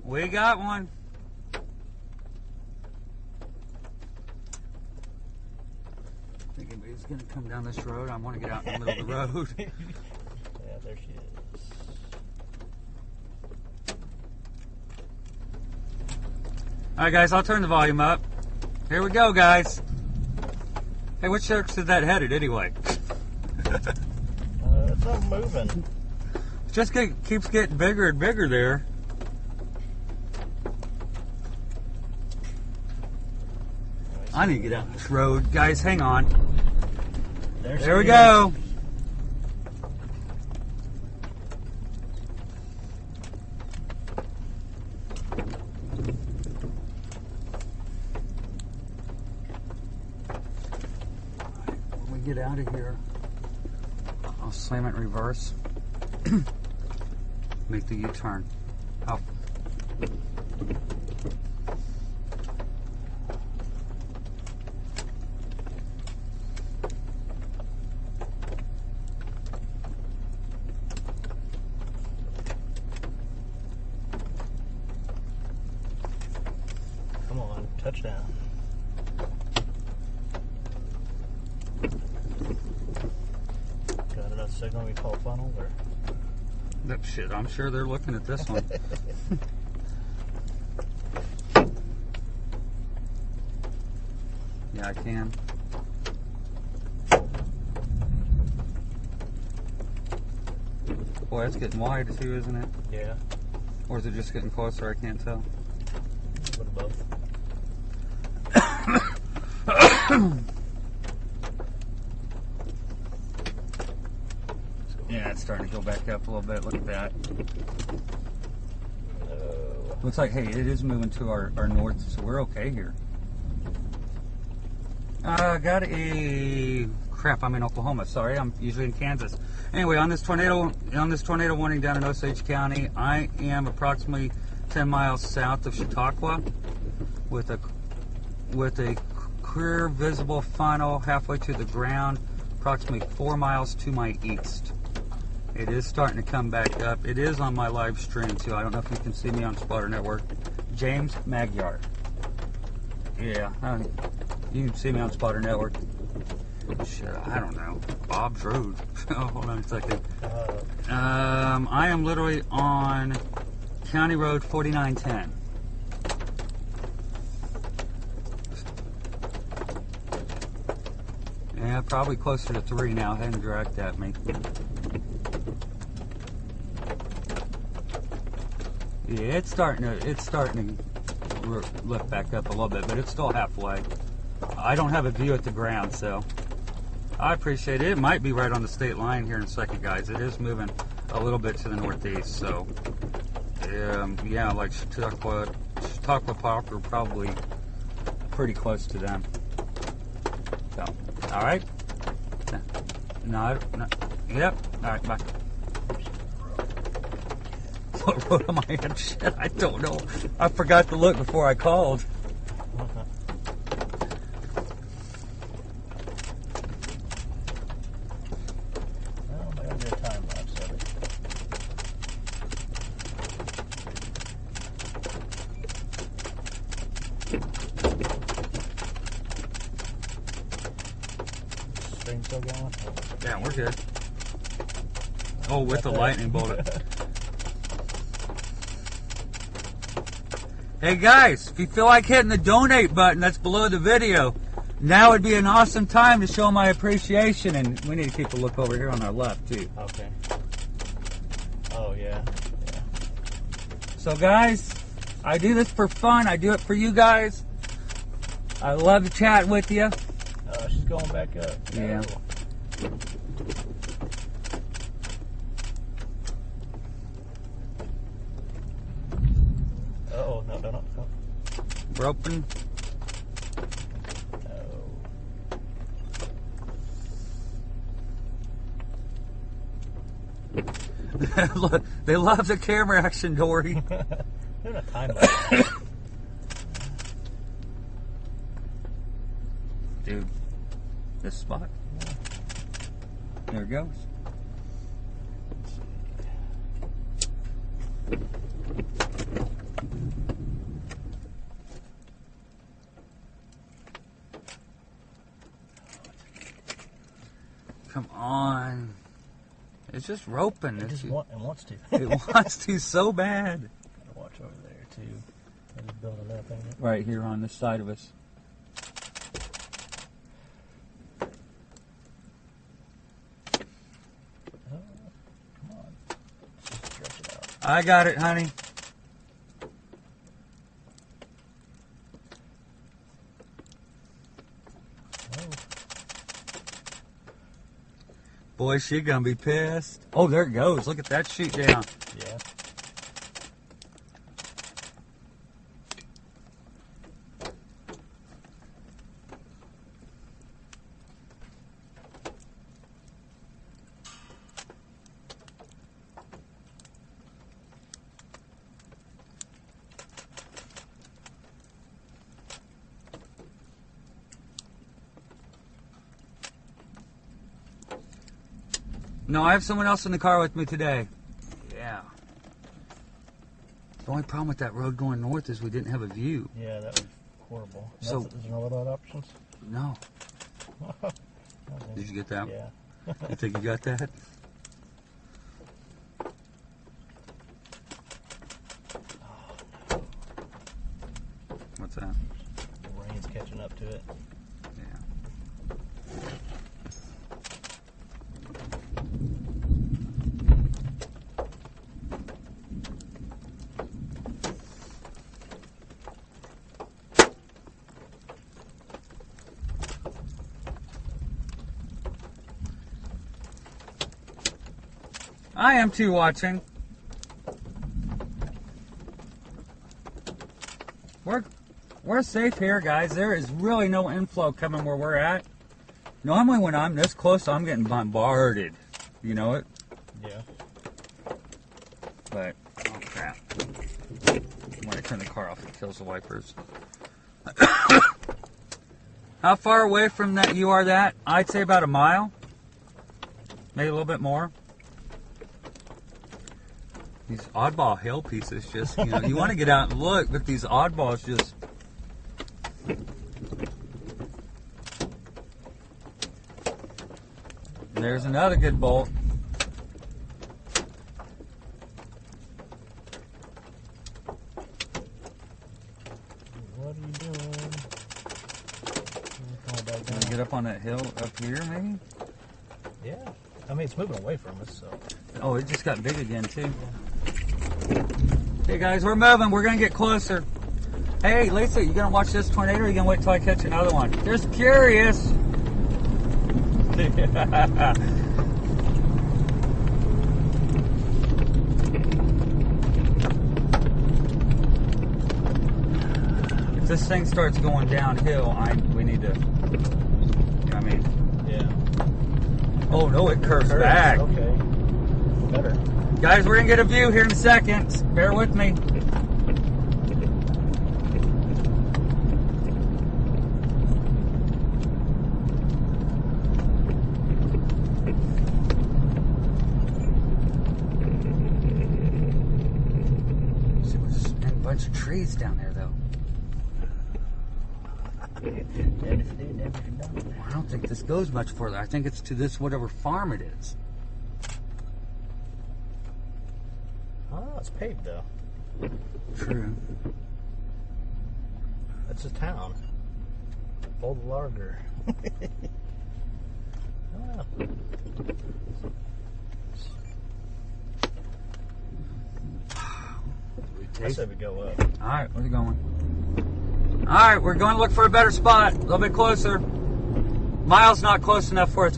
We got one. I think anybody's going to come down this road. I want to get out in the middle of the road. Yeah, there she is. All right, guys, I'll turn the volume up. Here we go, guys. Hey, which direction is that headed anyway? It's not moving. Just keeps getting bigger and bigger there. I need to get out this road. Guys, hang on. There we go. When we get out of here, I'll slam it in reverse. Make the U-turn. Out. Come on, touchdown. Got enough signal we call funnel or? Shit, I'm sure they're looking at this one. Yeah, I can. Boy, it's getting wide too, isn't it? Yeah. Or is it just getting closer? I can't tell. A bit of both. Yeah, it's starting to go back up a little bit. Look at that. Looks like, hey, it is moving to our north, so we're okay here. Got a crap. I'm in Oklahoma. Sorry, I'm usually in Kansas. Anyway, on this tornado warning down in Osage County, I am approximately 10 miles south of Chautauqua, with a clear visible funnel halfway to the ground, approximately 4 miles to my east. It is starting to come back up. It is on my live stream too. I don't know if you can see me on Spotter Network. James Magyar. Yeah, you can see me on Spotter Network. Shit, I don't know. Bob's Road. Hold on a second. I am literally on County Road 4910. Yeah, probably closer to 3 now, heading direct at me. Yeah, it's starting to lift back up a little bit, but it's still halfway. I don't have a view at the ground, so I appreciate it. It might be right on the state line here in a second, guys. It is moving a little bit to the northeast, so yeah, like Chautauqua proper, probably pretty close to them. So, all right. No, yep. All right, bye. What road am I in? Shit, I don't know. I forgot to look before I called. Well, I gotta do a time lapse of it. String still going? Yeah, we're good. Oh, with the lightning bolt. Hey guys, if you feel like hitting the donate button that's below the video, now would be an awesome time to show my appreciation. And we need to keep a look over here on our left too. Okay. Oh yeah. Yeah. So guys, I do this for fun. I do it for you guys. I love to chat with you. She's going back up. Yeah. Oh. Oh, no. Broken. No. Look, they love the camera action, Dory. There's a time lapse. Dude, this spot. There it goes. on. It's just roping. It wants to. It wants to so bad. Gotta watch over there too. It's building up, ain't it? Right here on this side of us. Come on. Just stretch it out. I got it, honey. Boy, she gonna be pissed. Oh, there it goes. Look at that shoot down. Yeah. No, I have someone else in the car with me today. Yeah. The only problem with that road going north is we didn't have a view. Yeah, that was horrible. So, is there no other options? No. Did you get that? Yeah. You think you got that? What's that? The rain's catching up to it. Yeah. I am too watching. We're safe here, guys. There is really no inflow coming where we're at. Normally when I'm this close, I'm getting bombarded. You know it? Yeah. But, oh crap. When I turn the car off, it kills the wipers. How far away from that you are that? I'd say about a mile. Maybe a little bit more. These oddball hill pieces just, you know, you want to get out and look, but these oddballs just... There's another good bolt. What are you doing? Can we get up on that hill up here, maybe? Yeah. I mean, it's moving away from us, so. Oh, it just got big again, too. Hey, guys, we're moving. We're going to get closer. Hey, Lisa, you going to watch this tornado or are you going to wait till I catch another one? Just curious. If this thing starts going downhill, we need to, you know what I mean? Yeah. Oh, no, it curves back. Okay. Better. Guys, we're going to get a view here in a second. Bear with me. See, there's a bunch of trees down there, though. I don't think this goes much further. I think it's to this whatever farm it is. Oh, it's paved though. True. That's a town. Old Larger. Oh. I said we go up. Alright, where's it going? Alright, we're going to look for a better spot. A little bit closer. Miles not close enough for us.